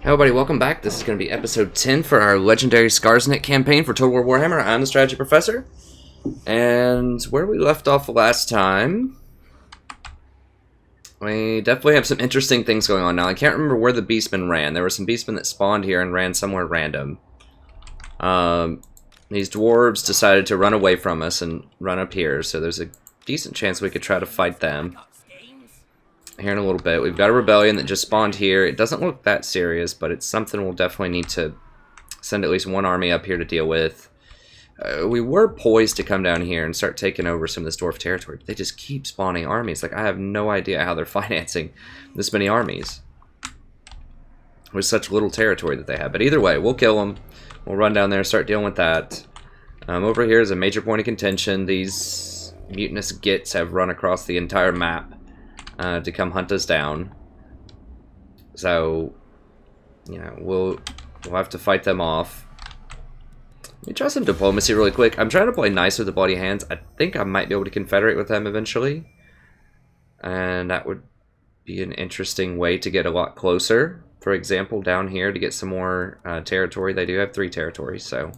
Hey everybody, welcome back. This is going to be episode 10 for our legendary Skarsnik campaign for Total War Warhammer. I'm the Strategy Professor. And where we left off last time, we definitely have some interesting things going on now. I can't remember where the beastmen ran. There were some beastmen that spawned here and ran somewhere random. These dwarves decided to run away from us and run up here, so there's a decent chance we could try to fight them here in a little bit. We've got a rebellion that just spawned here. It doesn't look that serious, but it's something we'll definitely need to send at least one army up here to deal with. We were poised to come down here and start taking over some of this dwarf territory, but they just keep spawning armies. Like, I have no idea how they're financing this many armies with such little territory that they have. But either way, we'll kill them. We'll run down there and start dealing with that. Over here is a major point of contention. These mutinous gits have run across the entire map to come hunt us down. So, you know, we'll have to fight them off. Let me try some diplomacy really quick. I'm trying to play nice with the Bloody Hands. I think I might be able to confederate with them eventually. And that would be an interesting way to get a lot closer. For example, down here to get some more territory. They do have 3 territories, so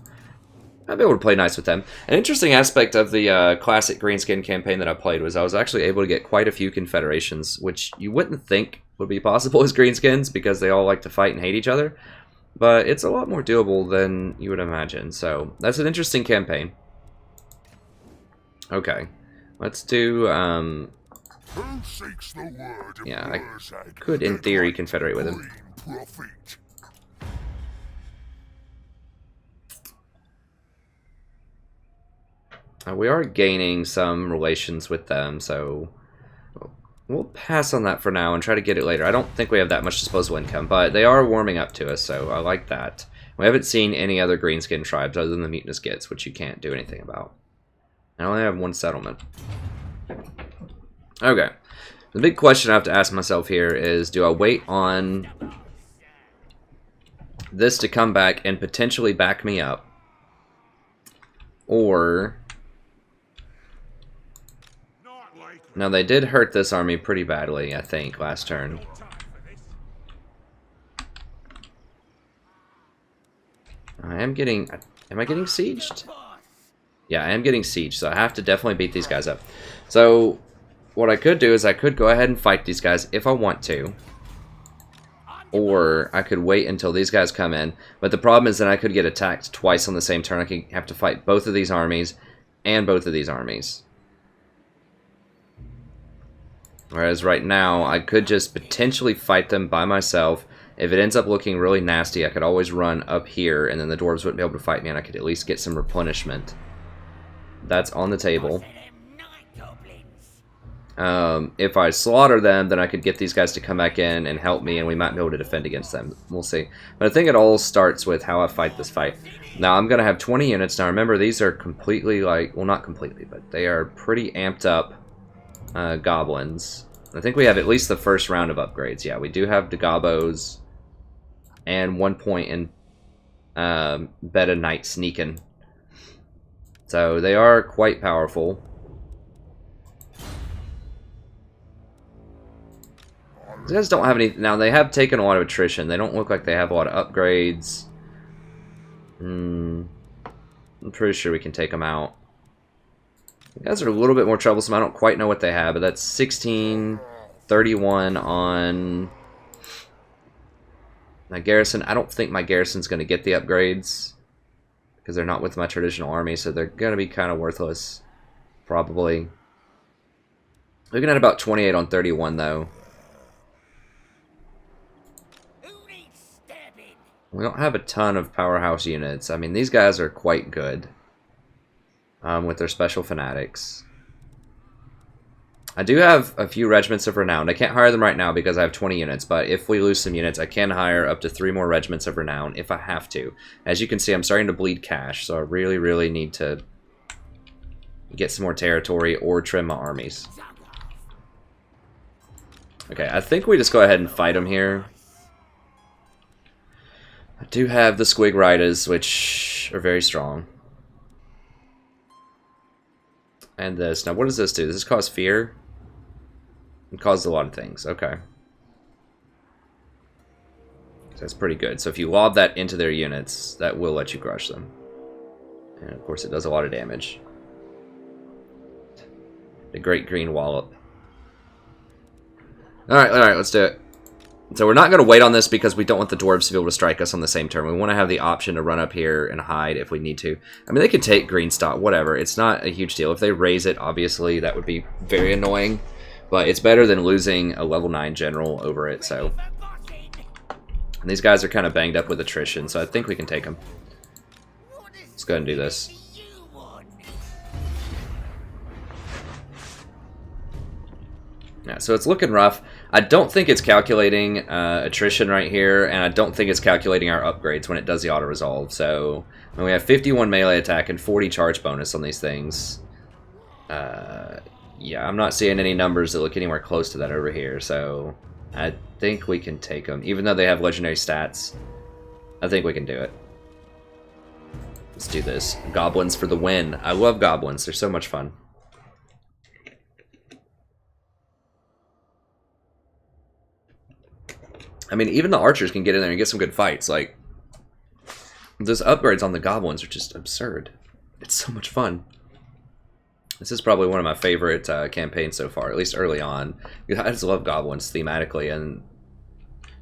I'll be able to play nice with them. An interesting aspect of the classic Greenskin campaign that I played was I was actually able to get quite a few confederations, which you wouldn't think would be possible as Greenskins because they all like to fight and hate each other. But it's a lot more doable than you would imagine, so that's an interesting campaign. Okay, let's do, yeah, I could, in theory, confederate with him. We are gaining some relations with them, so we'll pass on that for now and try to get it later. I don't think we have that much disposable income, but they are warming up to us, so I like that. We haven't seen any other greenskin tribes other than the mutinous gits, which you can't do anything about. I only have 1 settlement. Okay. The big question I have to ask myself here is, do I wait on this to come back and potentially back me up? Or... Now, they did hurt this army pretty badly, I think, last turn. Am I getting sieged? Yeah, I am getting sieged, so I have to definitely beat these guys up. So, what I could do is I could go ahead and fight these guys if I want to. Or I could wait until these guys come in. But the problem is that I could get attacked twice on the same turn. I could have to fight both of these armies and both of these armies. Whereas right now, I could just potentially fight them by myself. If it ends up looking really nasty, I could always run up here, and then the dwarves wouldn't be able to fight me, and I could at least get some replenishment. That's on the table. If I slaughter them, then I could get these guys to come back in and help me, and we might be able to defend against them. We'll see. But I think it all starts with how I fight this fight. Now, I'm going to have 20 units. Now, remember, these are completely, like, well, not completely, but they are pretty amped up goblins. I think we have at least the first round of upgrades. Yeah, we do have the gobos and 1 point in Beta Knight sneaking. So they are quite powerful. These guys don't have any... Now, they have taken a lot of attrition. They don't look like they have a lot of upgrades. I'm pretty sure we can take them out. You guys are a little bit more troublesome. I don't quite know what they have, but that's 16, 31 on my garrison. I don't think my garrison's going to get the upgrades because they're not with my traditional army, so they're going to be kind of worthless, probably. Looking at about 28 on 31, though. We don't have a ton of powerhouse units. I mean, these guys are quite good. With their special fanatics. I do have a few regiments of renown. I can't hire them right now because I have 20 units, but if we lose some units, I can hire up to 3 more regiments of renown if I have to. As you can see, I'm starting to bleed cash, so I really, really need to get some more territory or trim my armies. Okay, I think we just go ahead and fight them here. I do have the Squig Riders, which are very strong. And this. Now, what does this do? Does this cause fear? It causes a lot of things. Okay. That's pretty good. So if you lob that into their units, that will let you crush them. And of course it does a lot of damage. The Great Green Wallop. Alright, let's do it. So we're not going to wait on this because we don't want the dwarves to be able to strike us on the same turn. We want to have the option to run up here and hide if we need to. I mean, they could take green stock, whatever. It's not a huge deal. If they raise it, obviously, that would be very annoying. But it's better than losing a level 9 general over it, so... And these guys are kind of banged up with attrition, so I think we can take them. Let's go ahead and do this. Yeah, so it's looking rough. I don't think it's calculating attrition right here, and I don't think it's calculating our upgrades when it does the auto-resolve. So when we have 51 melee attack and 40 charge bonus on these things, yeah, I'm not seeing any numbers that look anywhere close to that over here, so I think we can take them. Even though they have legendary stats, I think we can do it. Let's do this. Goblins for the win. I love goblins. They're so much fun. I mean, even the archers can get in there and get some good fights. Like, those upgrades on the goblins are just absurd. It's so much fun. This is probably one of my favorite campaigns so far, at least early on. I just love goblins thematically, and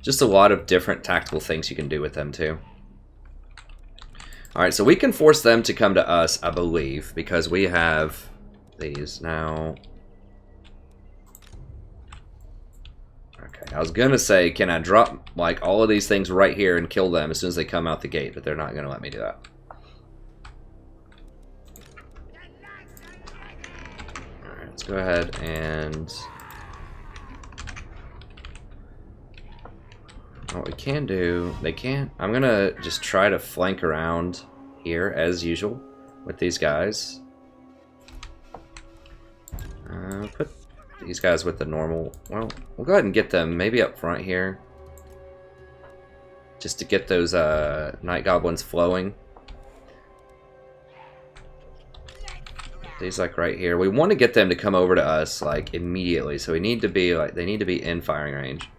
just a lot of different tactical things you can do with them, too. Alright, so we can force them to come to us, I believe, because we have these now. Okay, I was gonna say, can I drop like all of these things right here and kill them as soon as they come out the gate, but they're not gonna let me do that. Alright, let's go ahead and what we can do, they can't. I'm gonna just try to flank around here as usual with these guys. Put these guys with the normal. Well, we'll go ahead and get them maybe up front here, just to get those night goblins flowing. These like right here. We want to get them to come over to us like immediately, so we need to be like, they need to be in firing range.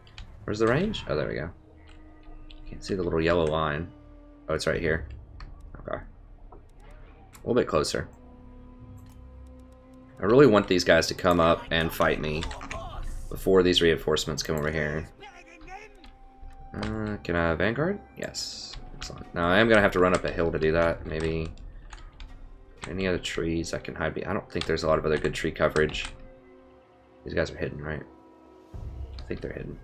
Where's the range? Oh, there we go. Can't see the little yellow line. Oh, it's right here. Okay. A little bit closer. I really want these guys to come up and fight me before these reinforcements come over here. Can I Vanguard? Yes. Excellent. Now, I am going to have to run up a hill to do that. Maybe any other trees I can hide behind. I don't think there's a lot of other good tree coverage. These guys are hidden, right? I think they're hidden.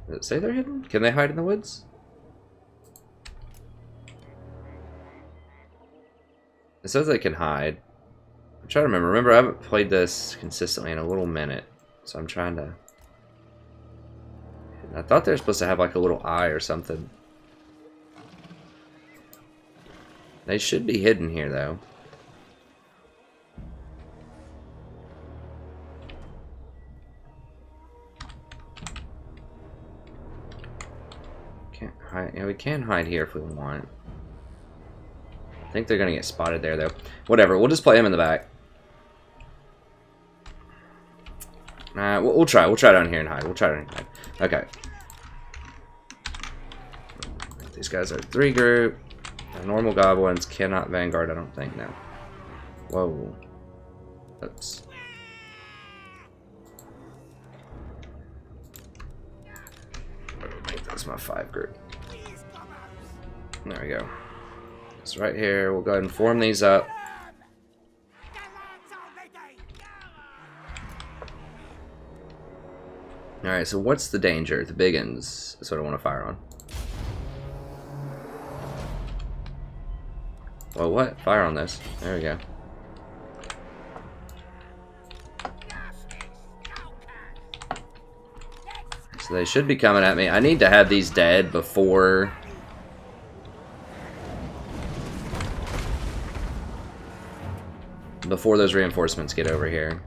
Does it say they're hidden? Can they hide in the woods? It says they can hide. I'm trying to remember. Remember, I haven't played this consistently in a little minute, so I'm trying to... I thought they were supposed to have like a little eye or something. They should be hidden here, though. Can't hide. Yeah, we can hide here if we want. I think they're gonna get spotted there, though. Whatever. We'll just play him in the back. We'll try. We'll try down here and hide. We'll try down here and hide. Okay. These guys are 3 group. The normal goblins cannot vanguard, I don't think, no. Whoa. Oops. That's my 5 group. There we go. It's right here. We'll go ahead and form these up. Alright, so what's the danger? The big uns. That's what I want to fire on. Well, what? Fire on this. There we go. So they should be coming at me. I need to have these dead before... before those reinforcements get over here.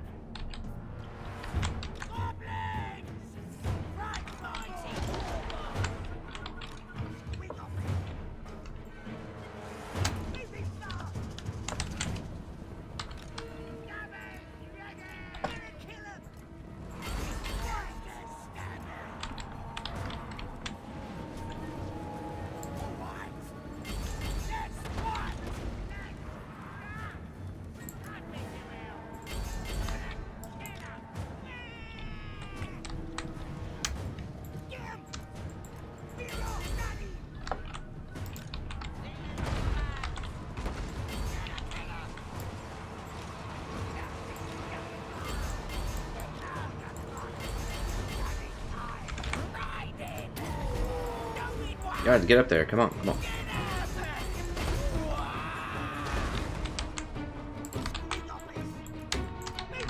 God, get up there. Come on, come on.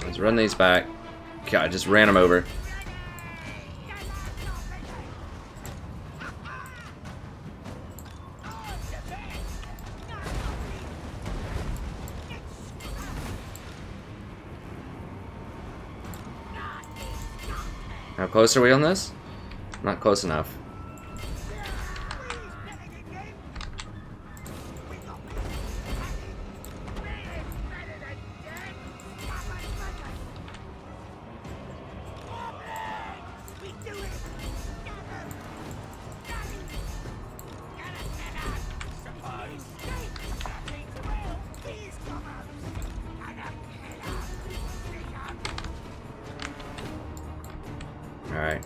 Let's run these back. God, I just ran them over. How close are we on this? Not close enough. Alright,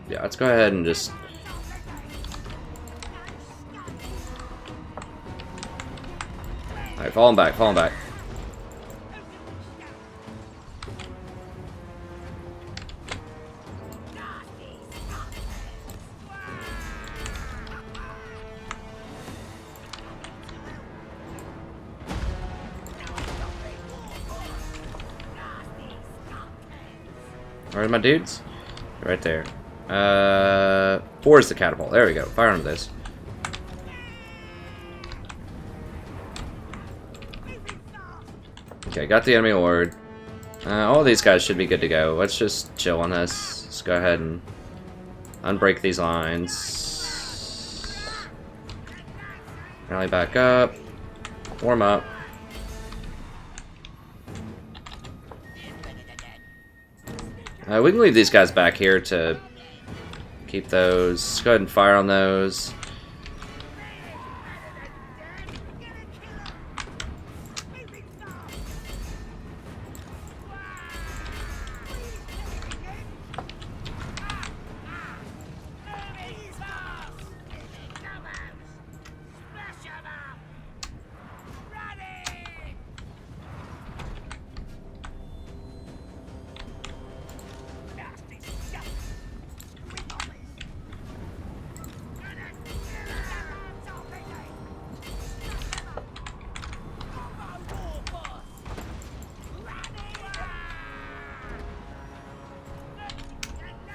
yeah, let's go ahead and just... Alright, falling back, falling back. Where are my dudes? Right there. 4 is the catapult. There we go. Fire on this. Okay, got the enemy horde. All these guys should be good to go. Let's just chill on this. Let's go ahead and unbreak these lines. Rally back up. Warm up. We can leave these guys back here to keep those. Let's go ahead and fire on those.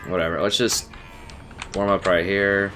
Whatever, let's just warm up right here.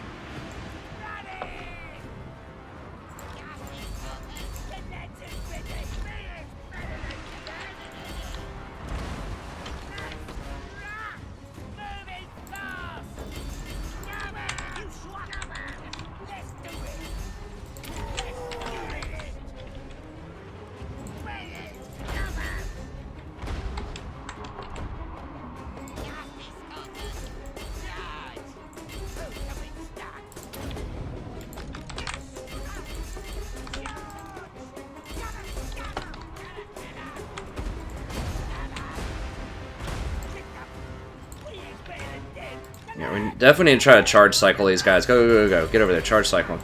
Yeah, we definitely need to try to charge cycle these guys. Go, go, go, go. Get over there. Charge cycle.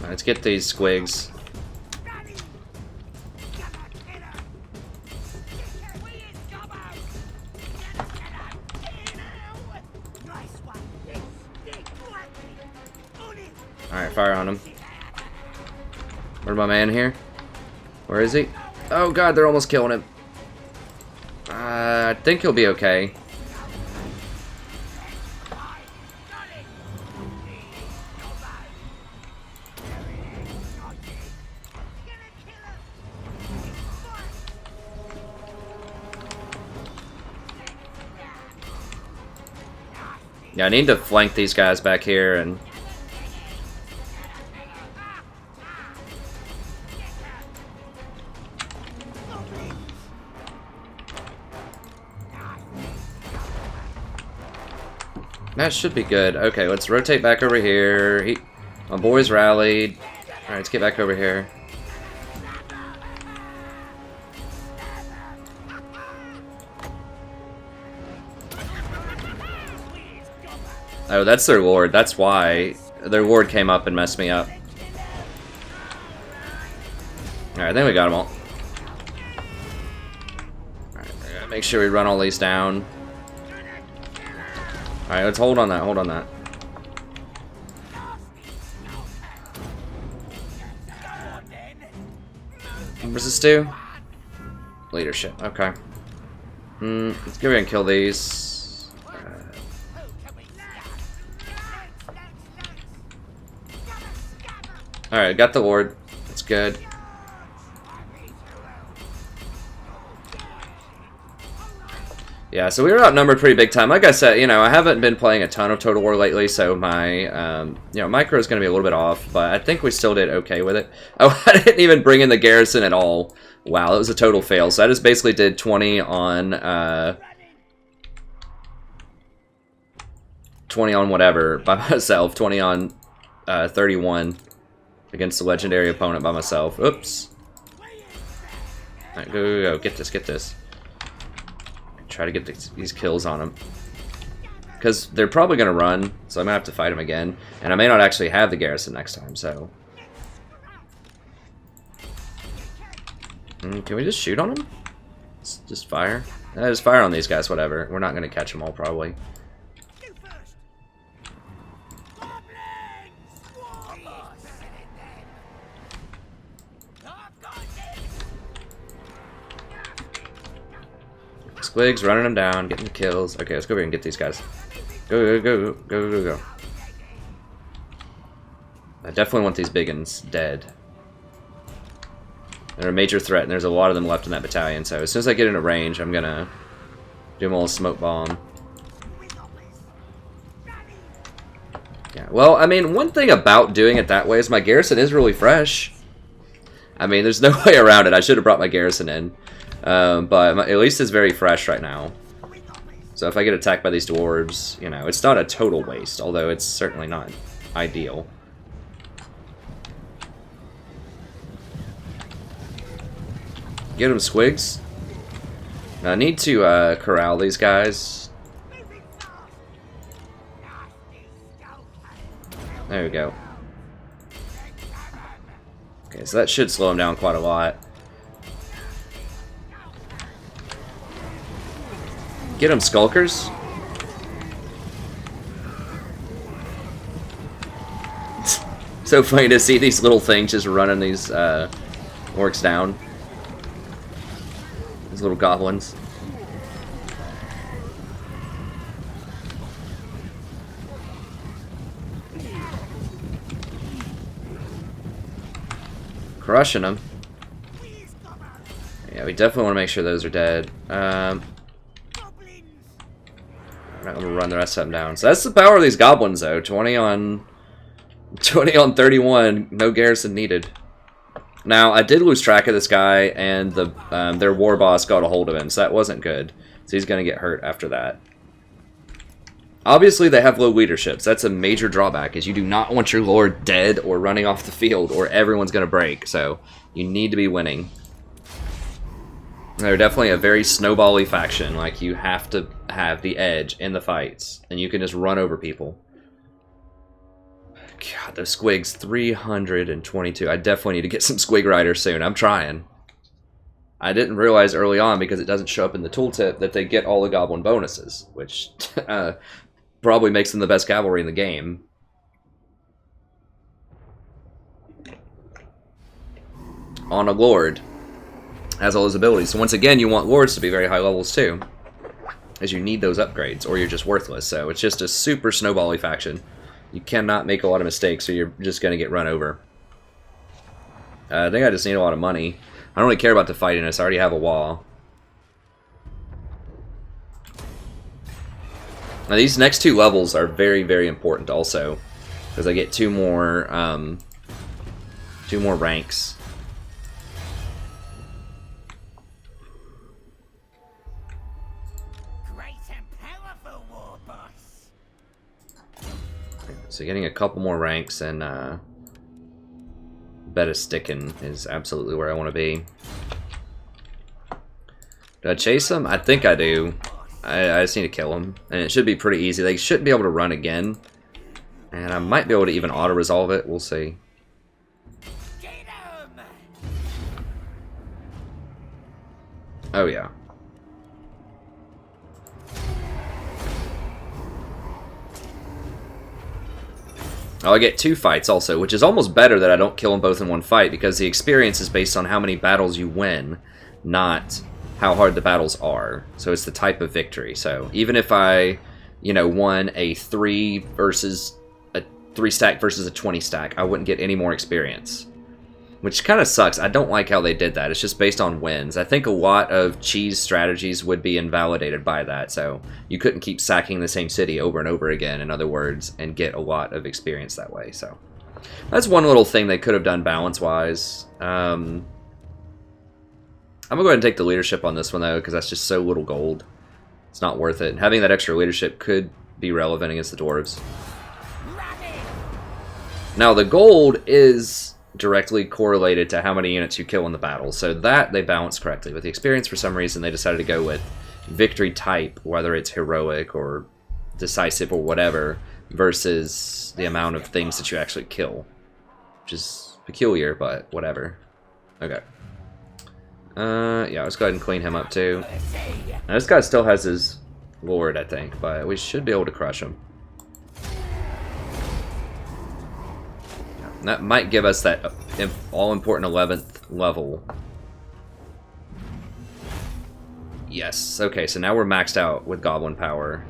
Right, let's get these squigs. Alright, fire on him. Where's my man here? Where is he? Oh god, they're almost killing him. I think he'll be okay. Yeah, I need to flank these guys back here and... That should be good. Okay, let's rotate back over here. My boys rallied. Alright, let's get back over here. Oh, that's their lord. That's why. Their lord came up and messed me up. Alright, I think we got them all. Alright, Make sure we run all these down. Alright, let's hold on that, hold on that. What does this do? Leadership, okay. Let's go ahead and kill these. Alright, got the Lord. That's good. Yeah, so we were outnumbered pretty big time. Like I said, you know, I haven't been playing a ton of Total War lately, so my, you know, micro is going to be a little bit off, but I think we still did okay with it. Oh, I didn't even bring in the garrison at all. Wow, that was a total fail. So I just basically did 20 on, 20 on whatever by myself, 20 on 31 against the legendary opponent by myself. Oops. Alright, go, go, go. Get this, get this. Try to get these kills on them. Because they're probably going to run, so I'm going to have to fight them again. And I may not actually have the garrison next time, so... can we just shoot on them? Just fire? Just fire on these guys, whatever. We're not going to catch them all, probably. Squigs running them down, getting the kills. Okay, let's go over here and get these guys. Go, go, go, go, go, go. I definitely want these big uns dead. They're a major threat, and there's a lot of them left in that battalion, so as soon as I get into range, I'm gonna do them all a smoke bomb. Yeah, well, I mean, one thing about doing it that way is my garrison is really fresh. I mean, there's no way around it. I should have brought my garrison in. But at least it's very fresh right now. So if I get attacked by these dwarves, you know, it's not a total waste, although it's certainly not ideal. Get them, squigs. Now I need to corral these guys. There we go. Okay, so that should slow them down quite a lot. Get them, skulkers. So funny to see these little things just running these orcs down. These little goblins. Crushing them. Yeah, we definitely want to make sure those are dead. I'm gonna run the rest of them down. So that's the power of these goblins, though. 20 on 31, no garrison needed. Now I did lose track of this guy, and the their war boss got a hold of him, so that wasn't good. So he's gonna get hurt after that. Obviously, they have low leadership. So that's a major drawback. Is you do not want your lord dead or running off the field, or everyone's gonna break. So you need to be winning. They're definitely a very snowbally faction. Like, you have to have the edge in the fights, and you can just run over people. God, those squigs, 322. I definitely need to get some squig riders soon. I'm trying. I didn't realize early on, because it doesn't show up in the tooltip, that they get all the goblin bonuses, which probably makes them the best cavalry in the game. On a lord. Has all his abilities. So once again, you want lords to be very high levels too, as you need those upgrades, or you're just worthless. So it's just a super snowbally faction. You cannot make a lot of mistakes, or you're just going to get run over. I think I just need a lot of money. I don't really care about the fightiness. I already have a wall. Now these next two levels are very, very important also, because I get two more ranks. So getting a couple more ranks and beta sticking is absolutely where I want to be. Do I chase him? I think I do. I just need to kill him. And it should be pretty easy. They shouldn't be able to run again. And I might be able to even auto-resolve it. We'll see. Oh, yeah. Oh, I get 2 fights also, which is almost better that I don't kill them both in one fight, because the experience is based on how many battles you win, not how hard the battles are. So it's the type of victory. So even if I, you know, won a 3 stack versus a 20 stack, I wouldn't get any more experience. Which kind of sucks. I don't like how they did that. It's just based on wins. I think a lot of cheese strategies would be invalidated by that. So you couldn't keep sacking the same city over and over again, in other words, and get a lot of experience that way. So that's one little thing they could have done balance-wise. I'm going to go ahead and take the leadership on this one, though, because that's just so little gold. It's not worth it. And having that extra leadership could be relevant against the dwarves. Now, the gold is directly correlated to how many units you kill in the battle, so that they balance correctly. With the experience, for some reason, they decided to go with victory type, whether it's heroic or decisive or whatever, versus the amount of things that you actually kill, which is peculiar, but whatever. Okay. Yeah, let's go ahead and clean him up too. Now, this guy still has his lord, I think, but we should be able to crush him. That might give us that all-important 11th level. Yes, okay, so now we're maxed out with goblin power.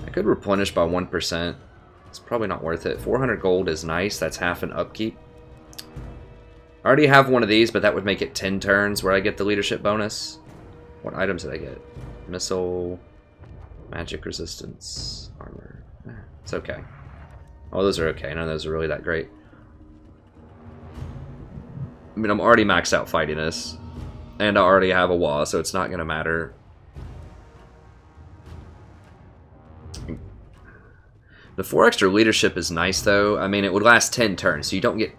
I could replenish by 1%. It's probably not worth it. 400 gold is nice, that's half an upkeep. I already have one of these, but that would make it 10 turns where I get the leadership bonus. What items did I get? Missile, magic resistance, armor. It's okay. Oh, those are okay. None of those are really that great. I mean, I'm already maxed out fighting this. And I already have a wall, so it's not going to matter. The 4 extra leadership is nice, though. I mean, it would last 10 turns, so you don't get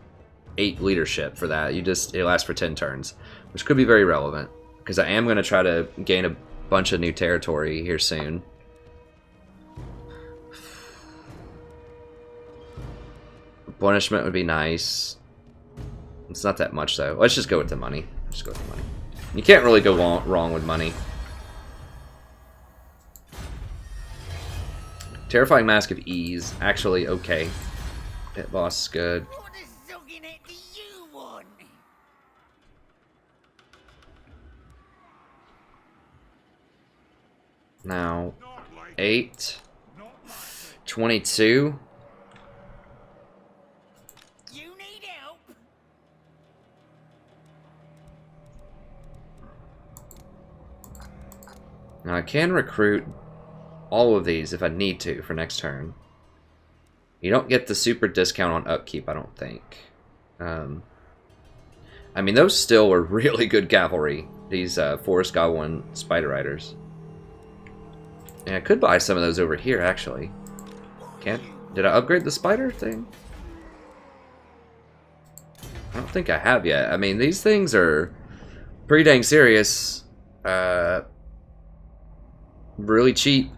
8 leadership for that. It lasts for 10 turns, which could be very relevant. Because I am going to try to gain a bunch of new territory here soon. Replenishment would be nice. It's not that much, though. Let's just go with the money. Just go with the money. You can't really go wrong with money. Terrifying Mask of Ease. Actually, okay. Pit boss is good. Now, 8, 22. Now I can recruit all of these if I need to for next turn. You don't get the super discount on upkeep, I don't think. I mean, those still are really good cavalry. These Forest Goblin Spider Riders. And I could buy some of those over here, actually. Can't? Did I upgrade the spider thing? I don't think I have yet. I mean, these things are pretty dang serious. Really cheap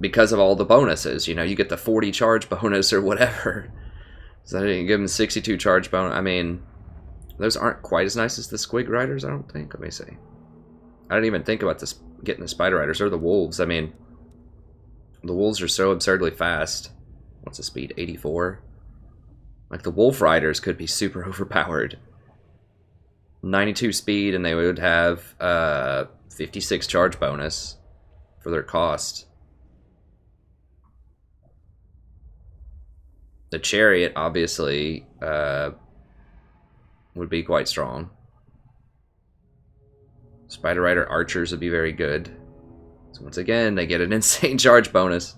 because of all the bonuses. You know, you get the 40 charge bonus or whatever. So I didn't give them 62 charge bonus. I mean, those aren't quite as nice as the Squig Riders, I don't think. Let me see. I didn't even think about this getting the Spider Riders or the Wolves. I mean, the Wolves are so absurdly fast. What's the speed? 84? Like, the Wolf Riders could be super overpowered. 92 speed, and they would have 56 charge bonus for their cost. The Chariot, obviously, would be quite strong. Spider Rider Archers would be very good. So once again, they get an insane charge bonus.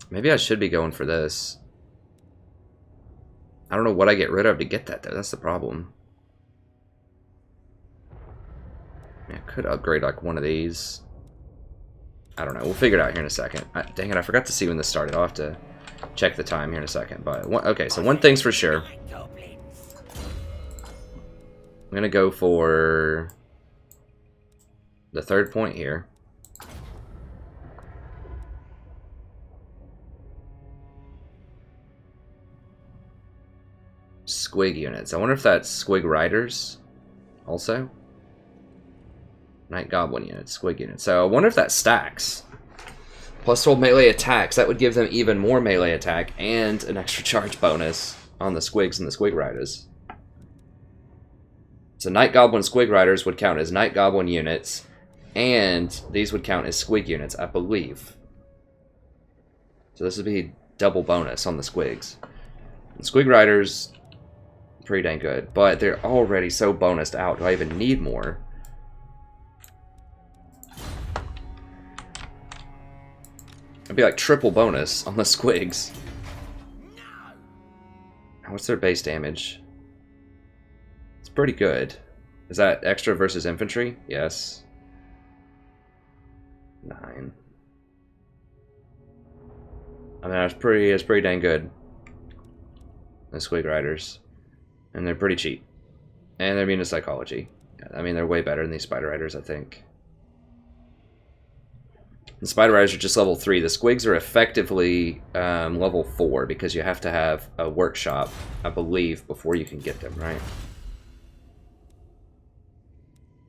Maybe I should be going for this. I don't know what I get rid of to get that, though. That's the problem. I could upgrade, like, one of these. I don't know. We'll figure it out here in a second. Dang it, I forgot to see when this started. I'll have to check the time here in a second. But okay, so one thing's for sure. I'm going to go for the third point here. Squig units. I wonder if that's Squig Riders also. Night Goblin units, Squig units. So I wonder if that stacks. Plus 12 melee attacks. That would give them even more melee attack and an extra charge bonus on the squigs and the squig riders. So Night Goblin squig riders would count as Night Goblin units, and these would count as squig units, I believe. So this would be double bonus on the squigs. The squig riders, pretty dang good, but they're already so bonused out. Do I even need more? It'd be like triple bonus on the squigs. What's their base damage? It's pretty good. Is that extra versus infantry? Yes. 9. I mean, that's pretty dang good. The squig riders. And they're pretty cheap. And they're immune to psychology. I mean, they're way better than these spider riders, I think. The spider riders are just level 3. The squigs are effectively level 4 because you have to have a workshop, I believe, before you can get them, right?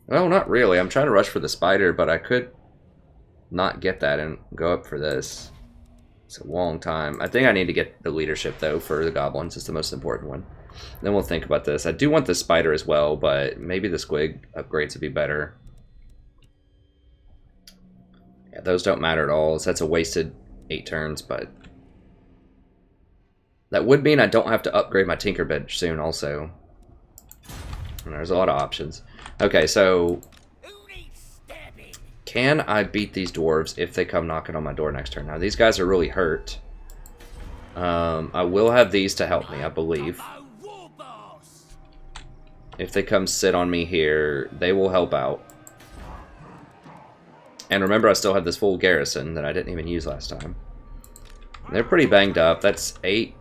Well, not really. I'm trying to rush for the spider, but I could not get that and go up for this. It's a long time. I think I need to get the leadership, though, for the goblins. It's the most important one. Then we'll think about this. I do want the spider as well, but maybe the squig upgrades would be better. Yeah, those don't matter at all, so that's a wasted 8 turns, but that would mean I don't have to upgrade my Tinker Bench soon also. And there's a lot of options. Okay, so can I beat these dwarves if they come knocking on my door next turn? Now, these guys are really hurt. I will have these to help me, I believe. If they come sit on me here, they will help out. And remember, I still have this full garrison that I didn't even use last time. They're pretty banged up. That's 8.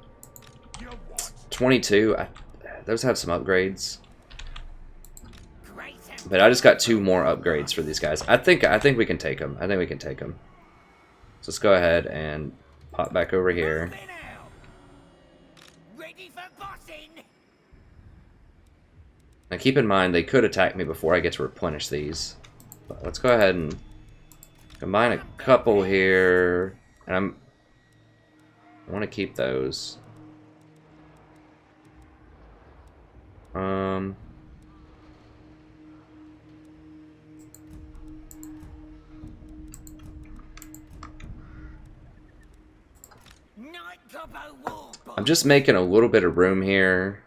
22. Those have some upgrades. But I just got 2 more upgrades for these guys. I think we can take them. I think we can take them. So let's go ahead and pop back over here. Now keep in mind, they could attack me before I get to replenish these. But let's go ahead and combine a couple here. And I want to keep those. I'm just making a little bit of room here,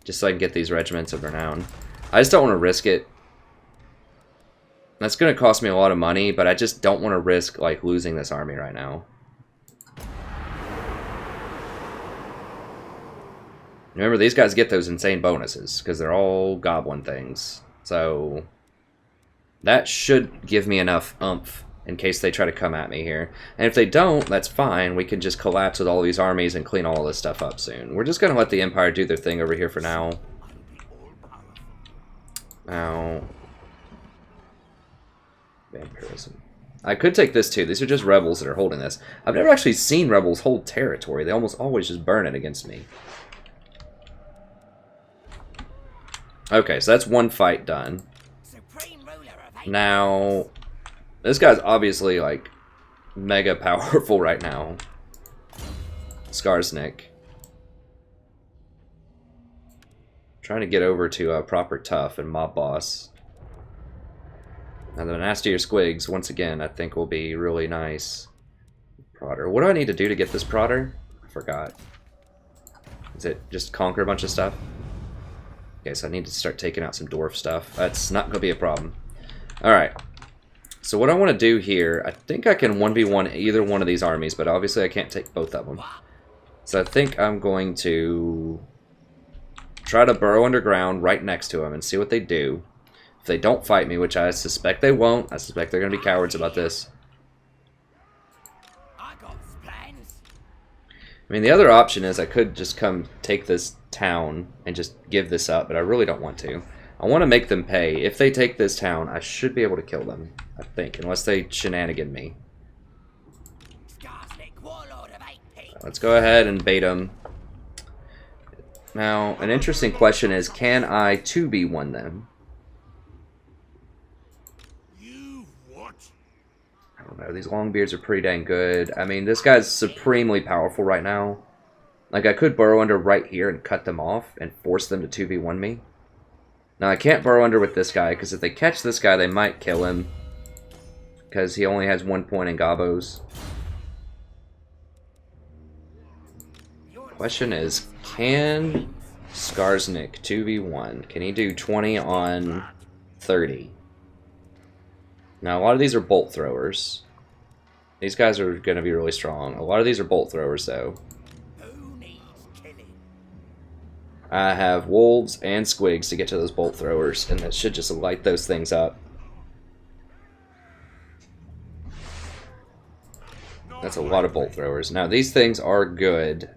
just so I can get these regiments of renown. I just don't want to risk it. That's going to cost me a lot of money, but I just don't want to risk like losing this army right now. Remember, these guys get those insane bonuses because they're all goblin things. So that should give me enough oomph in case they try to come at me here. And if they don't, that's fine. We can just collapse with all these armies and clean all this stuff up soon. We're just going to let the Empire do their thing over here for now. Now, vampirism. I could take this too. These are just rebels that are holding this. I've never actually seen rebels hold territory. They almost always just burn it against me. Okay, so that's one fight done. Now, this guy's obviously, like, mega powerful right now. Skarsnik. Trying to get over to proper tough and mob boss. Now the nastier squigs, once again, I think will be really nice. Prodder. What do I need to do to get this prodder? I forgot. Is it just conquer a bunch of stuff? Okay, so I need to start taking out some dwarf stuff. That's not going to be a problem. Alright. So what I want to do here, I think I can 1v1 either one of these armies, but obviously I can't take both of them. So I think I'm going to try to burrow underground right next to them and see what they do. If they don't fight me, which I suspect they won't, I suspect they're going to be cowards about this. I mean, the other option is I could just come take this town and just give this up, but I really don't want to. I want to make them pay. If they take this town, I should be able to kill them, I think, unless they shenanigan me. Let's go ahead and bait them. Now, an interesting question is, can I 2v1 them? don't know. These Longbeards are pretty dang good. I mean, this guy's supremely powerful right now. Like, I could burrow under right here and cut them off and force them to 2v1 me. Now, I can't burrow under with this guy, because if they catch this guy, they might kill him. Because he only has 1 point in gobos. Question is, can Skarsnik 2v1? Can he do 20 on 30? Now, a lot of these are bolt throwers. These guys are going to be really strong. A lot of these are bolt throwers, though. I have wolves and squigs to get to those bolt throwers, and that should just light those things up. That's a lot of bolt throwers. Now, these things are good,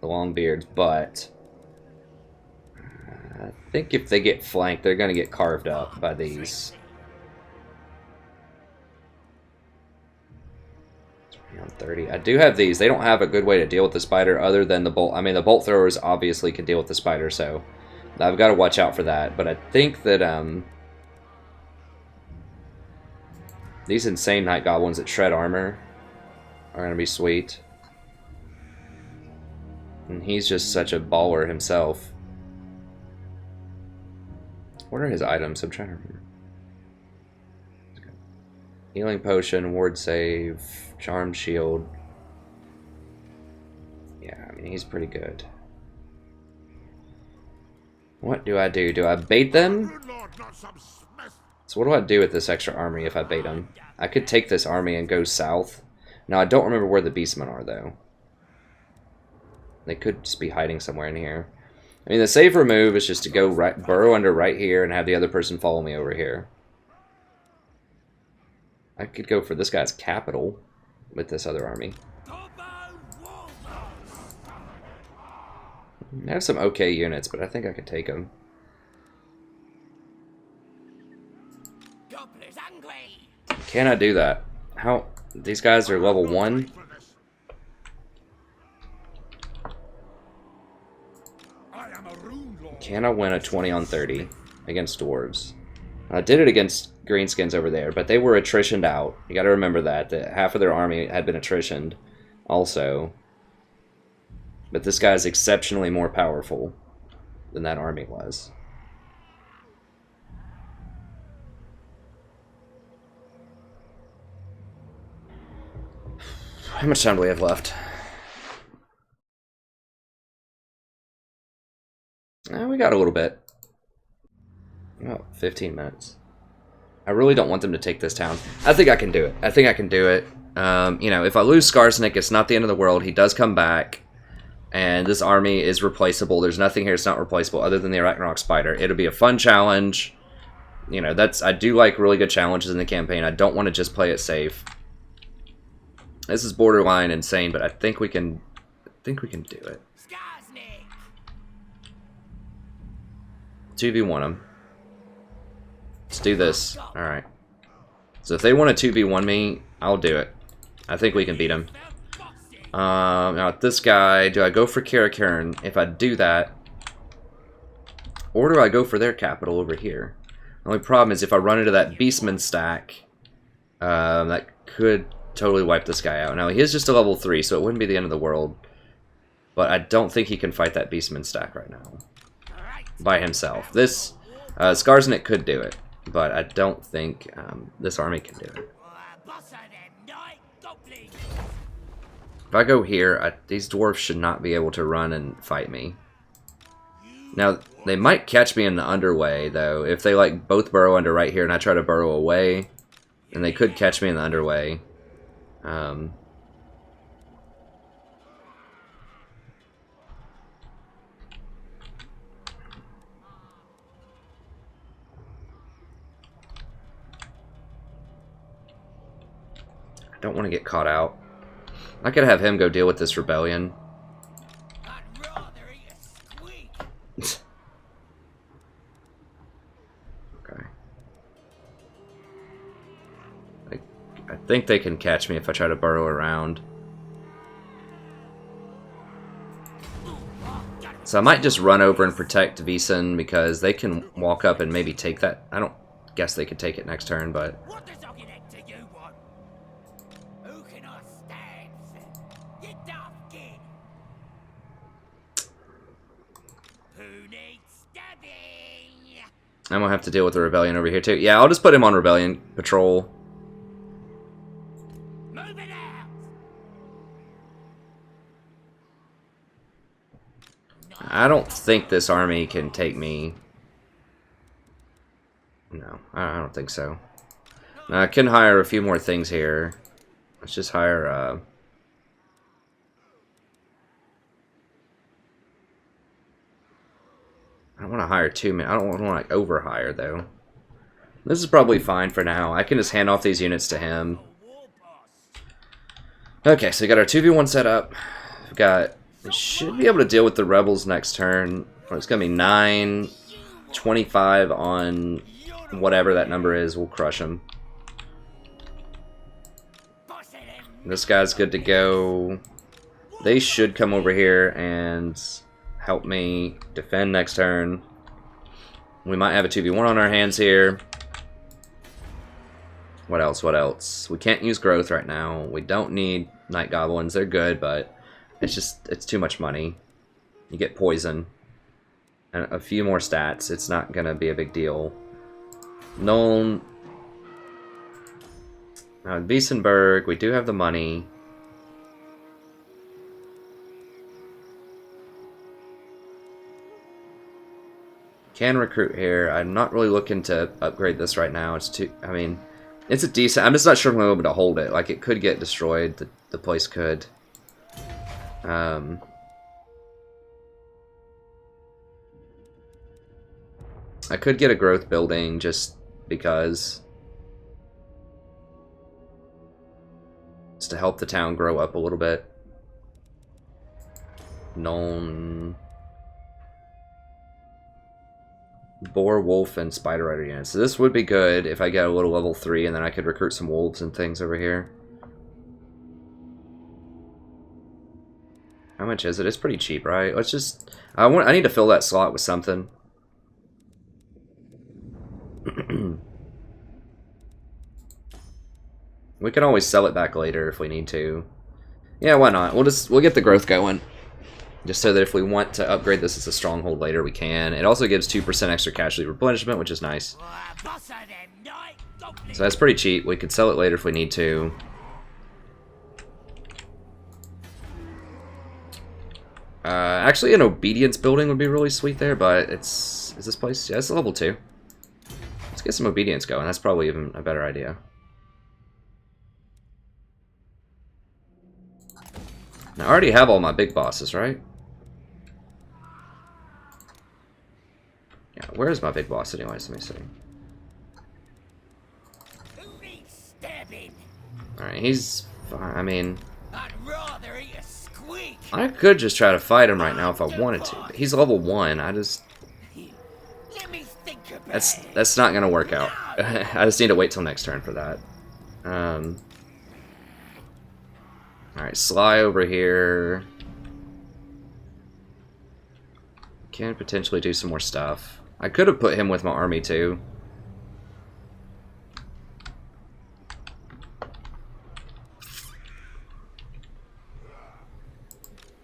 the Longbeards, but I think if they get flanked, they're going to get carved up by these. 20 on 30. I do have these. They don't have a good way to deal with the spider other than the bolt. I mean, the bolt throwers obviously can deal with the spider, so I've got to watch out for that. But I think that these insane night goblins that shred armor are going to be sweet. And he's just such a baller himself. What are his items? I'm trying to remember. Healing potion, ward save, charmed shield. Yeah, I mean, he's pretty good. What do I do? Do I bait them? So what do I do with this extra army if I bait them? I could take this army and go south. Now, I don't remember where the beastmen are, though. They could just be hiding somewhere in here. I mean, the safer move is just to go burrow under right here and have the other person follow me over here. I could go for this guy's capital with this other army. I have some okay units, but I think I could take them. Can I do that? How? These guys are level 1? Can I win a 20 on 30 against dwarves? I did it against greenskins over there, but they were attritioned out. You gotta remember that half of their army had been attritioned also. But this guy's exceptionally more powerful than that army was. How much time do we have left? We got a little bit. Oh, 15 minutes. I really don't want them to take this town. I think I can do it. I think I can do it. You know, if I lose Skarsnik, it's not the end of the world. He does come back. And this army is replaceable. There's nothing here that's not replaceable other than the Arachnarok Spider. It'll be a fun challenge. You know, I do like really good challenges in the campaign. I don't want to just play it safe. This is borderline insane, but I think we can do it. 2v1 them. Let's do this. Alright. So if they want to 2v1 me, I'll do it. I think we can beat them. Now with this guy, do I go for Karakern? If I do that, or do I go for their capital over here? The only problem is if I run into that Beastman stack, that could totally wipe this guy out. Now he is just a level 3, so it wouldn't be the end of the world. But I don't think he can fight that Beastman stack right now by himself. This Skarsnik could do it, but I don't think this army can do it. If I go here, these dwarves should not be able to run and fight me. Now, they might catch me in the underway, though. If they, like, both burrow under right here and I try to burrow away, then they could catch me in the underway. I don't want to get caught out. I could have him go deal with this rebellion. Okay. I think they can catch me if I try to burrow around. So I might just run over and protect Vison because they can walk up and maybe take that. I don't guess they could take it next turn, but... I'm gonna have to deal with the rebellion over here too. Yeah, I'll just put him on rebellion patrol. I don't think this army can take me. No, I don't think so. Now, I can hire a few more things here. Let's just hire, I don't want to hire too many. I don't want to, like, overhire, though. This is probably fine for now. I can just hand off these units to him. Okay, so we got our 2v1 set up. We've got... We should be able to deal with the rebels next turn. It's going to be 9, 25 on whatever that number is. We'll crush them. This guy's good to go. They should come over here and help me defend next turn. We might have a 2v1 on our hands here. What else? What else? We can't use growth right now. We don't need night goblins. They're good, but it's too much money. You get poison and a few more stats. It's not gonna be a big deal. Nuln. Now in Wiesenberg, we do have the money. Can recruit here. I'm not really looking to upgrade this right now. It's too. I mean, it's a decent. I'm just not sure if I'm able to hold it. Like, it could get destroyed. The place could. I could get a growth building just because. Just to help the town grow up a little bit. Nuln. Boar, wolf, and spider rider units. So this would be good if I get a little level 3 and then I could recruit some wolves and things over here. How much is it? It's pretty cheap, right? Let's just... I need to fill that slot with something. We can always sell it back later if we need to. Yeah, why not? We'll get the growth going. Just so that if we want to upgrade this as a stronghold later, we can. It also gives 2% extra casualty replenishment, which is nice. So that's pretty cheap. We could sell it later if we need to. Actually, an obedience building would be really sweet there, but it's... Is this place? Yeah, it's level 2. Let's get some obedience going. That's probably even a better idea. Now, I already have all my big bosses, right? Yeah, where is my big boss anyways? Let me see. Alright, he's fine. I mean... I could just try to fight him right now if I wanted to. But he's level 1. I just... That's not gonna work out. I just need to wait till next turn for that. Alright, Sly over here. Can potentially do some more stuff. I could have put him with my army too.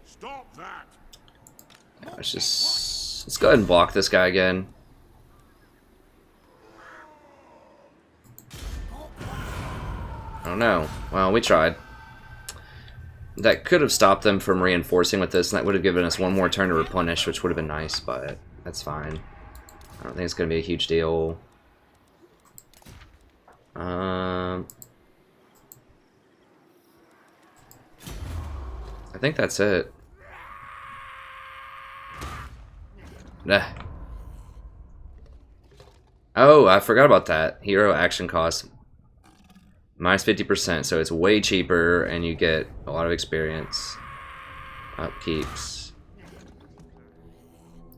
Stop that. Yeah, let's go ahead and block this guy again. Oh no. Well, we tried. That could have stopped them from reinforcing with this, and that would have given us one more turn to replenish, which would have been nice, but that's fine. I don't think it's going to be a huge deal. I think that's it. Oh, I forgot about that. Hero action cost. Minus 50%, so it's way cheaper, and you get a lot of experience. Upkeeps.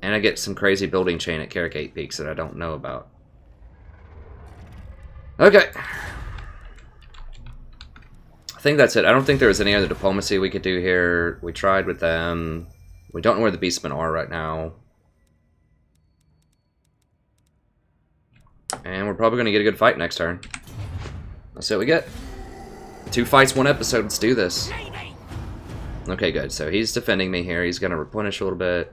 And I get some crazy building chain at Carricate Peaks that I don't know about. Okay. I think that's it. I don't think there was any other diplomacy we could do here. We tried with them. We don't know where the beastmen are right now. And we're probably going to get a good fight next turn. Let's see what we get. 2 fights, 1 episode. Let's do this. Okay, good. So he's defending me here. He's going to replenish a little bit.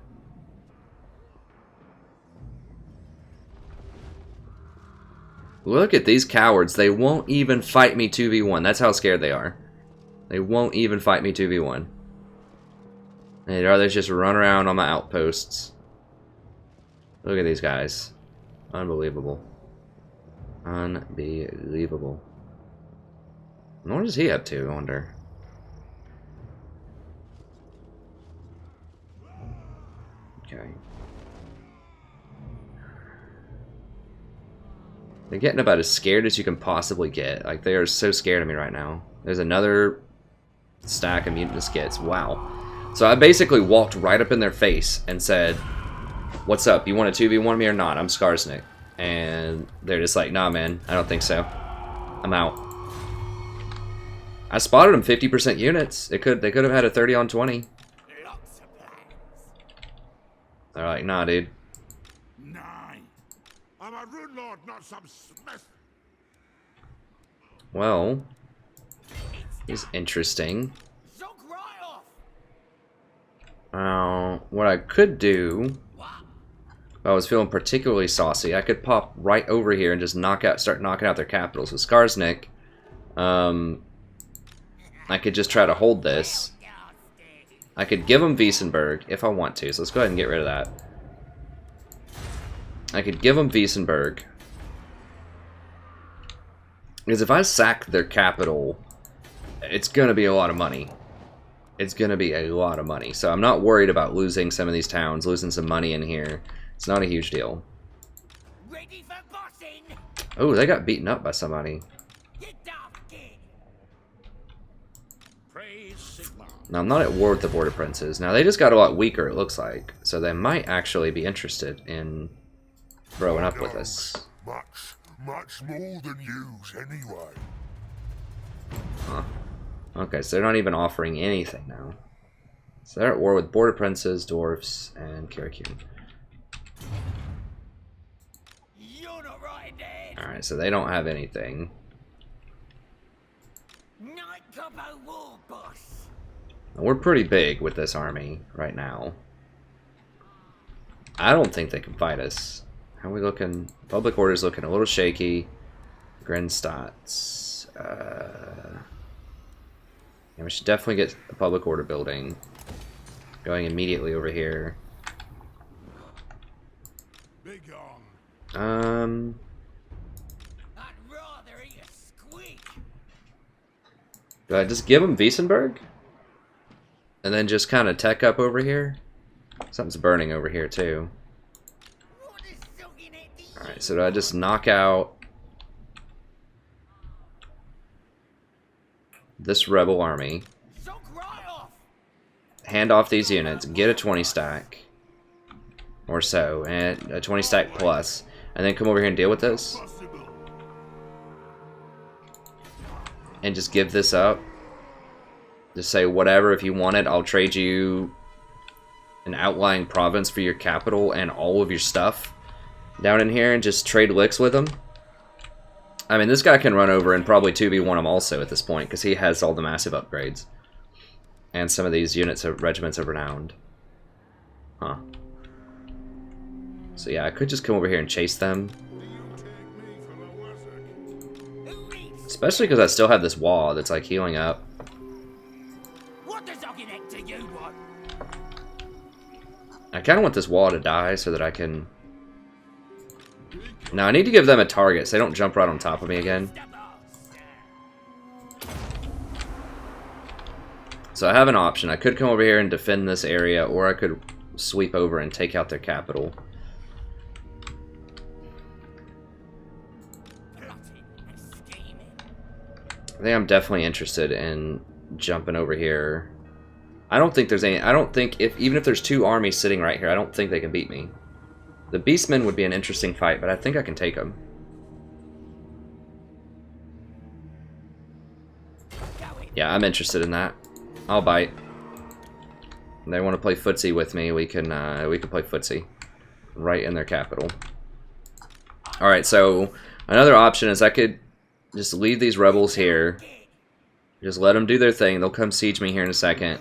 Look at these cowards. They won't even fight me 2v1. That's how scared they are. They won't even fight me 2v1. They'd rather just run around on my outposts. Look at these guys. Unbelievable. Unbelievable. What is he up to, I wonder? Okay. They're getting about as scared as you can possibly get. Like, they are so scared of me right now. There's another stack of mutant skits. Wow. So I basically walked right up in their face and said, "What's up? You want to 2v1 me or not? I'm Skarsnik." And they're just like, "Nah, man. I don't think so. I'm out." I spotted them 50% units. They could have had a 30 on 20. They're like, "Nah, dude." Nine. I'm a rune lord, not some smith. Well, is interesting. What I could do, if I was feeling particularly saucy, I could pop right over here and just start knocking out their capitals. With Skarsnik, I could just try to hold this. I could give them Wiesenberg if I want to, so let's go ahead and get rid of that. I could give them Wiesenberg. Because if I sack their capital, it's going to be a lot of money. It's going to be a lot of money. So I'm not worried about losing some of these towns, losing some money in here. It's not a huge deal. Ready for bossing. Oh, they got beaten up by somebody. Praise Sigma. Now, I'm not at war with the Border Princes. Now, they just got a lot weaker, it looks like. So they might actually be interested in growing up with us. Much more than yous, anyway. Huh. Okay, so they're not even offering anything now. So they're at war with Border Princes, Dwarfs, and Kirakun. You're not right, Dad. Alright, so they don't have anything. Night Coppo War Boss. We're pretty big with this army right now. I don't think they can fight us. How are we looking? Public order's looking a little shaky. Grenstadts. Yeah, we should definitely get a public order building going immediately over here. Big on. I'd rather eat a squeak. Do I just give them Wiesenberg? And then just kind of tech up over here? Something's burning over here too. What is soaking at the Alright, so do I just knock out this rebel army, soak right off. hand off these units, get a 20 stack or so, and a 20 stack plus, and then come over here and deal with this? Possible. And just give this up? Just say, whatever, if you want it, I'll trade you an outlying province for your capital and all of your stuff down in here, and just trade licks with them? I mean, this guy can run over and probably 2v1 him also at this point, because he has all the massive upgrades. And some of these units of regiments of renowned. Huh. So yeah, I could just come over here and chase them. Do you take me for a wizard? Who needs? Especially because I still have this wall that's like healing up. What does soaking at to you want? I kind of want this wall to die so that I can... Now I need to give them a target so they don't jump right on top of me again. So I have an option. I could come over here and defend this area, or I could sweep over and take out their capital. I think I'm definitely interested in jumping over here. I don't think there's any... I don't think... Even if there's two armies sitting right here, I don't think they can beat me. The Beastmen would be an interesting fight, but I think I can take them. Yeah, I'm interested in that. I'll bite. If they want to play footsie with me, we can play footsie. Right in their capital. Alright, so another option is I could just leave these rebels here. Just let them do their thing. They'll come siege me here in a second.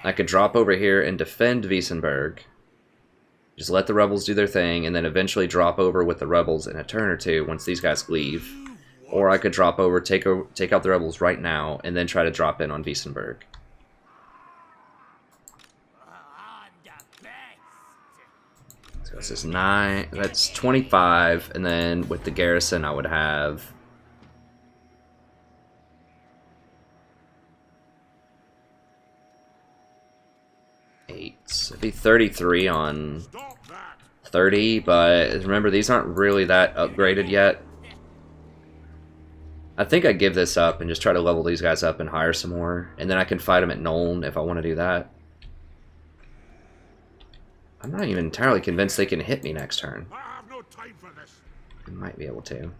I could drop over here and defend Wiesenberg. Just let the rebels do their thing, and then eventually drop over with the rebels in a turn or two once these guys leave. Or I could drop over, take out the rebels right now, and then try to drop in on Wiesenberg. So this is 9, that's 25, and then with the garrison I would have... It'd be 33 on 30, but remember, these aren't really that upgraded yet. I think I give this up and just try to level these guys up and hire some more, and then I can fight them at Nuln if I want to do that. I'm not even entirely convinced they can hit me next turn. I have no time for this. I might be able to.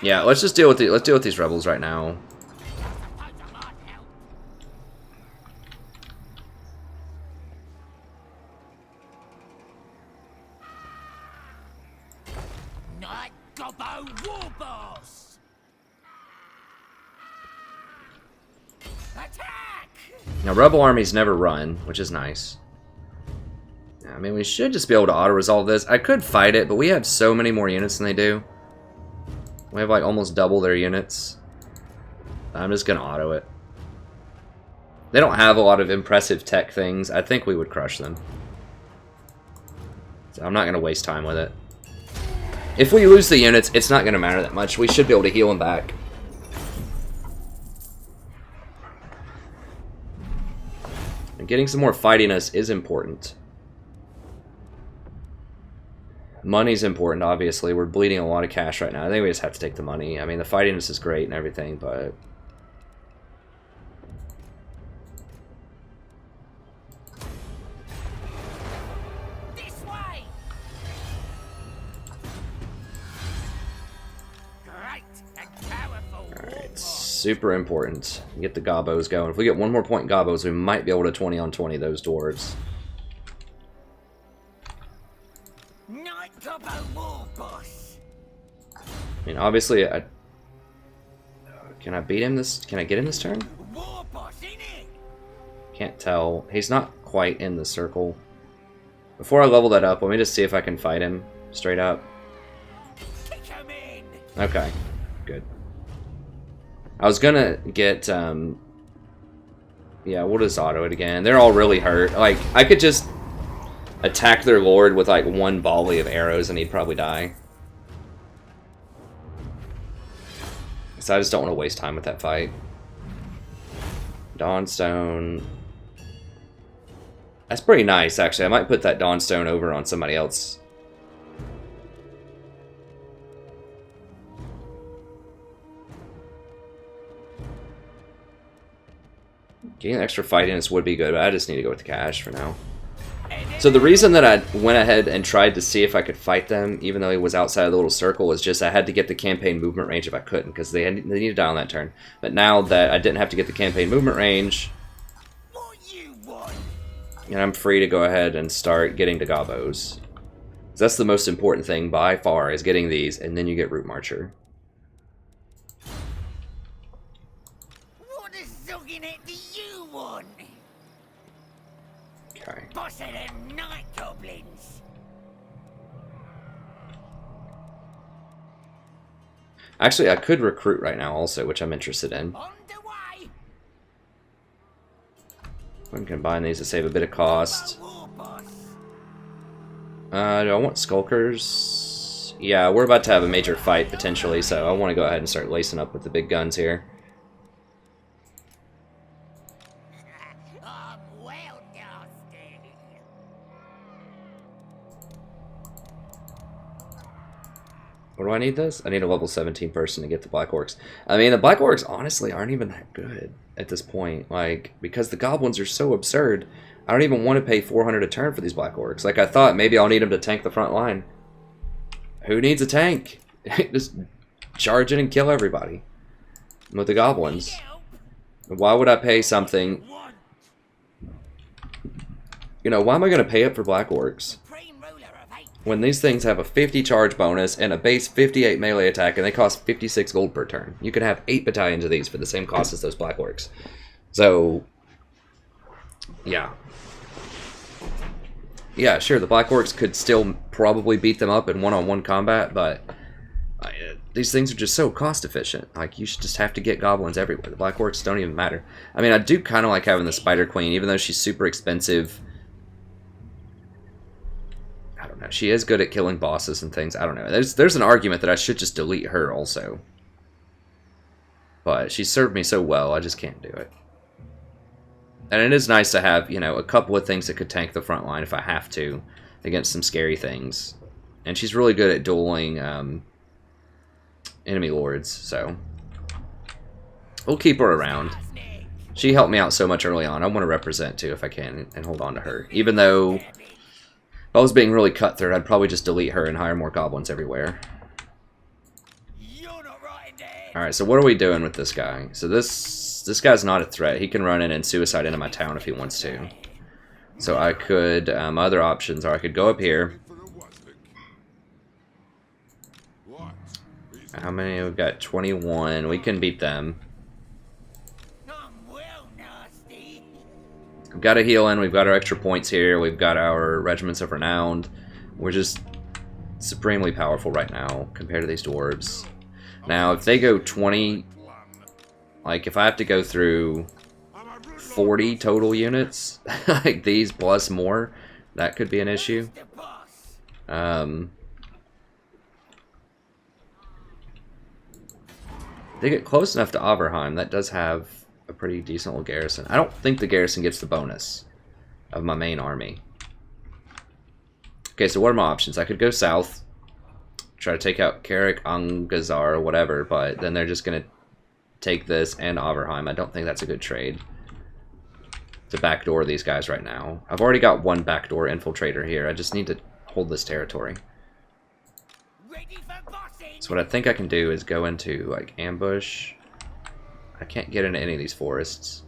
Yeah, let's just deal with these rebels right now. Now, rebel armies never run, which is nice. I mean, we should just be able to auto-resolve this. I could fight it, but we have so many more units than they do. We have, like, almost double their units. I'm just going to auto it. They don't have a lot of impressive tech things. I think we would crush them. So I'm not going to waste time with it. If we lose the units, it's not going to matter that much. We should be able to heal them back. And getting some more fightiness is important. Money's important, obviously. We're bleeding a lot of cash right now. I think we just have to take the money. I mean, the fightiness is great and everything, but... This way. Great and powerful. Alright, super important. Get the gobos going. If we get one more point in gobos, we might be able to 20 on 20 those dwarves. I mean, obviously, can I beat him this? Can I get him this turn? Can't tell. He's not quite in the circle. Before I level that up, let me just see if I can fight him straight up. Okay, good. I was gonna get, yeah, we'll just auto it again. They're all really hurt. Like, I could just attack their lord with, like, one volley of arrows and he'd probably die. So I just don't want to waste time with that fight. Dawnstone. That's pretty nice, actually. I might put that Dawnstone over on somebody else. Getting extra fightiness would be good, but I just need to go with the cash for now. So the reason that I went ahead and tried to see if I could fight them, even though he was outside of the little circle, was just I had to get the campaign movement range if I couldn't, because they needed to die on that turn. But now that I didn't have to get the campaign movement range, and I'm free to go ahead and start getting to gobos. That's the most important thing by far, is getting these, and then you get Root Marcher. What a Zugginet do you want? Okay. Boss of them night goblins. Actually, I could recruit right now also, which I'm interested in. On the way. We can combine these to save a bit of cost. Do I want Skulkers? Yeah, we're about to have a major fight, potentially, so I want to go ahead and start lacing up with the big guns here. What do I need this? I need a level 17 person to get the Black Orcs. I mean, the Black Orcs honestly aren't even that good at this point. Like, because the Goblins are so absurd, I don't even want to pay 400 a turn for these Black Orcs. Like, I thought maybe I'll need them to tank the front line. Who needs a tank? Just charge in and kill everybody. With the Goblins. Why would I pay something... You know, why am I going to pay up for Black Orcs? When these things have a 50 charge bonus and a base 58 melee attack, and they cost 56 gold per turn. You can have 8 battalions of these for the same cost as those Black Orcs. So, Yeah. Yeah, sure, the Black Orcs could still probably beat them up in one-on-one combat, but these things are just so cost-efficient. Like, you should just have to get goblins everywhere. The Black Orcs don't even matter. I mean, I do kind of like having the Spider Queen, even though she's super expensive. I don't know. She is good at killing bosses and things. I don't know. There's an argument that I should just delete her also. But she served me so well, I just can't do it. And it is nice to have, you know, a couple of things that could tank the front line if I have to against some scary things. And she's really good at dueling enemy lords, so we'll keep her around. She helped me out so much early on. I want to represent too if I can and hold on to her. Even though if I was being really cutthroat, I'd probably just delete her and hire more goblins everywhere. Alright, so what are we doing with this guy? So this guy's not a threat. He can run in and suicide into my town if he wants to. So I could, other options are I could go up here. How many? We've got 21. We can beat them. We've got a heal in. We've got our extra points here. We've got our regiments of renown. We're just supremely powerful right now compared to these dwarves. Now, if they go 20, like if I have to go through 40 total units, like these plus more, that could be an issue. They get close enough to Overheim. That does have a pretty decent little garrison. I don't think the garrison gets the bonus of my main army. Okay, so what are my options? I could go south, try to take out Carrick, Angazar, or whatever, but then they're just going to take this and Overheim. I don't think that's a good trade to backdoor these guys right now. I've already got one backdoor infiltrator here. I just need to hold this territory. So what I think I can do is go into, like, ambush. I can't get into any of these forests.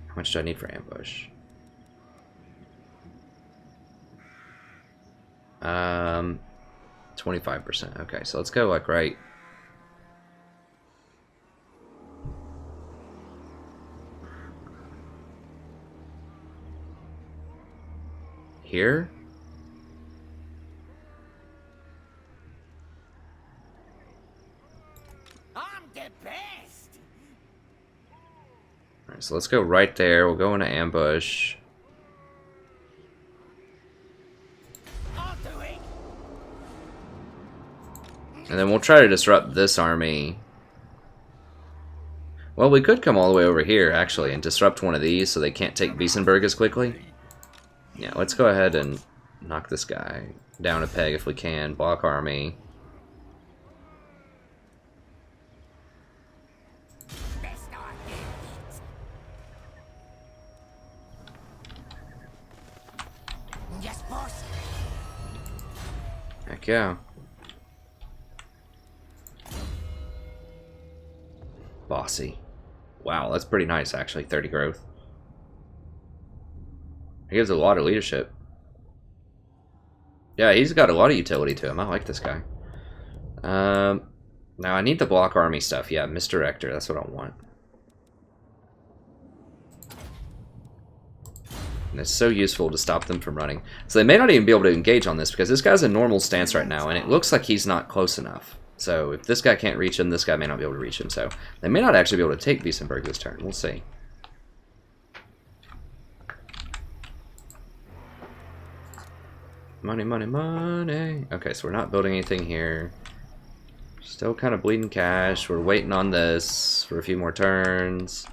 How much do I need for ambush? 25%. Okay, so let's go, like, right here. Alright, so let's go right there. We'll go into ambush. And then we'll try to disrupt this army. Well, we could come all the way over here, actually, and disrupt one of these so they can't take Wiesenberg as quickly. Yeah, let's go ahead and knock this guy down a peg if we can. Block army. Yes, boss. Heck yeah. Bossy. Wow, that's pretty nice, actually. 30 growth. He gives a lot of leadership. Yeah, he's got a lot of utility to him. I like this guy. Now I need the block army stuff. Yeah, misdirector. That's what I want. And it's so useful to stop them from running. So they may not even be able to engage on this because this guy's in normal stance right now, and it looks like he's not close enough. So if this guy can't reach him, this guy may not be able to reach him. So they may not actually be able to take Wiesenberg this turn. We'll see. Money, money, money. Okay, so we're not building anything here. Still kind of bleeding cash. We're waiting on this for a few more turns.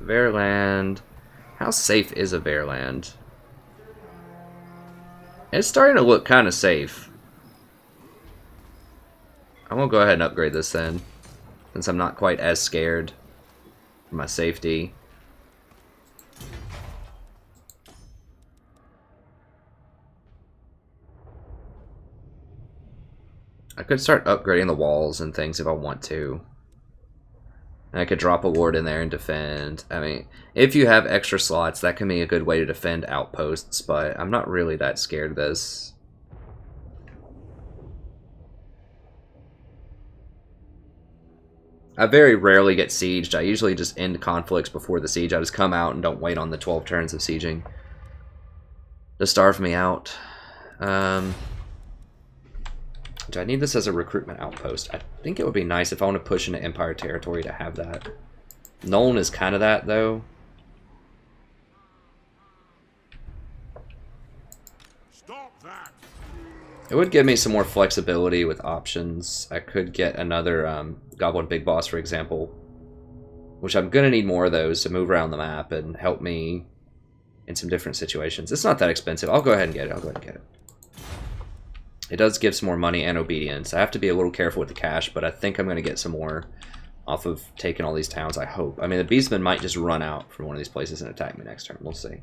Verland. How safe is a Verland? It's starting to look kind of safe. I'm gonna go ahead and upgrade this then, since I'm not quite as scared for my safety. I could start upgrading the walls and things if I want to. And I could drop a ward in there and defend. I mean, if you have extra slots, that can be a good way to defend outposts, but I'm not really that scared of this. I very rarely get sieged. I usually just end conflicts before the siege. I just come out and don't wait on the 12 turns of sieging to starve me out. Do I need this as a recruitment outpost? I think it would be nice if I want to push into Empire territory to have that. Nuln is kind of that, though. Stop that! It would give me some more flexibility with options. I could get another Goblin Big Boss, for example, which I'm going to need more of those to move around the map and help me in some different situations. It's not that expensive. I'll go ahead and get it. I'll go ahead and get it. It does give some more money and obedience. I have to be a little careful with the cash, but I think I'm going to get some more off of taking all these towns, I hope. I mean, the Beastmen might just run out from one of these places and attack me next turn. We'll see.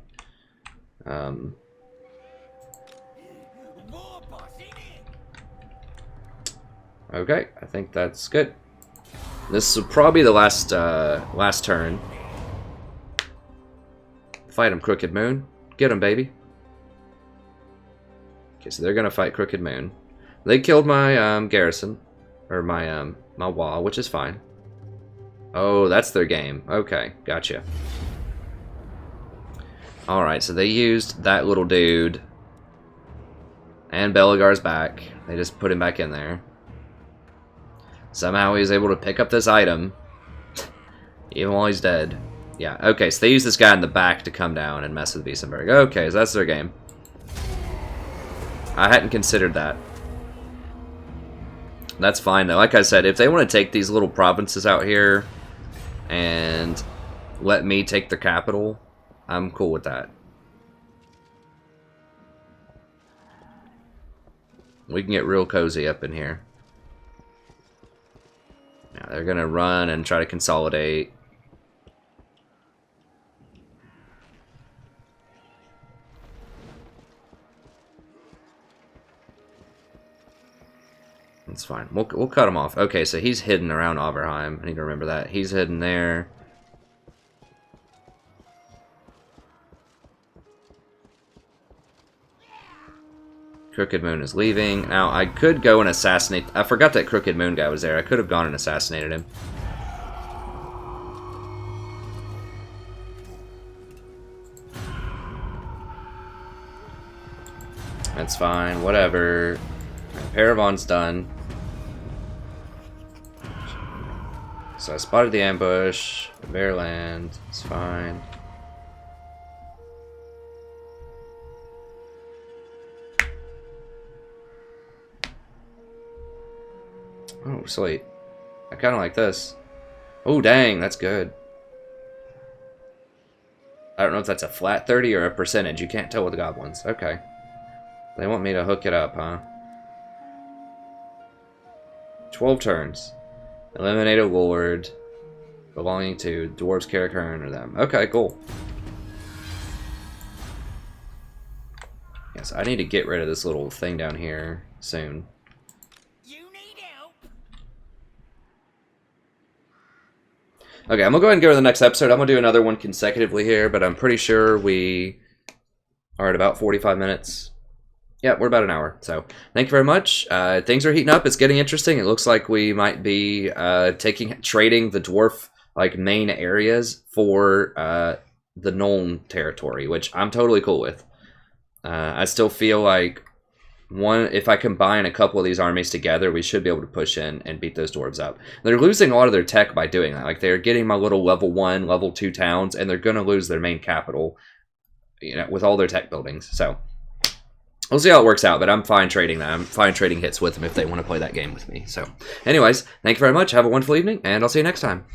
Okay, I think that's good. This is probably the last last turn. Fight him, Crooked Moon. Get him, baby. Okay, so they're gonna fight Crooked Moon. They killed my garrison, or my my wall, which is fine. Oh, that's their game. Okay, gotcha. All right, so they used that little dude, and Belagar's back. They just put him back in there. Somehow he was able to pick up this item, even while he's dead. Yeah, okay, so they used this guy in the back to come down and mess with Wiesenberg. Okay, so that's their game. I hadn't considered that. That's fine, though. Like I said, if they want to take these little provinces out here and let me take the capital, I'm cool with that. We can get real cozy up in here. Yeah, they're going to run and try to consolidate. That's fine. We'll cut him off. Okay, so he's hidden around Oberheim. I need to remember that. He's hidden there. Crooked Moon is leaving. Now, I could go and assassinate... I forgot that Crooked Moon guy was there. I could have gone and assassinated him. That's fine. Whatever. Paravon's done. So I spotted the ambush. The bear land. It's fine. Oh, sweet. I kind of like this. Oh, dang, that's good. I don't know if that's a flat 30 or a percentage. You can't tell with the goblins. Okay. They want me to hook it up, huh? 12 turns. Eliminate a lord belonging to Dwarves, Karakern, or them. Okay, cool. Yes, I need to get rid of this little thing down here soon. Okay, I'm going to go ahead and go to the next episode. I'm going to do another one consecutively here, but I'm pretty sure we are at about 45 minutes. Yeah, we're about an hour. So, thank you very much. Things are heating up. It's getting interesting. It looks like we might be trading the dwarf main areas for the Nuln territory, which I'm totally cool with. I still feel like if I combine a couple of these armies together, we should be able to push in and beat those dwarves up. They're losing a lot of their tech by doing that. Like, they're getting my little level 1, level 2 towns, and they're going to lose their main capital, with all their tech buildings. So, we'll see how it works out, but I'm fine trading that. I'm fine trading hits with them if they want to play that game with me. So, anyways, thank you very much. Have a wonderful evening, and I'll see you next time.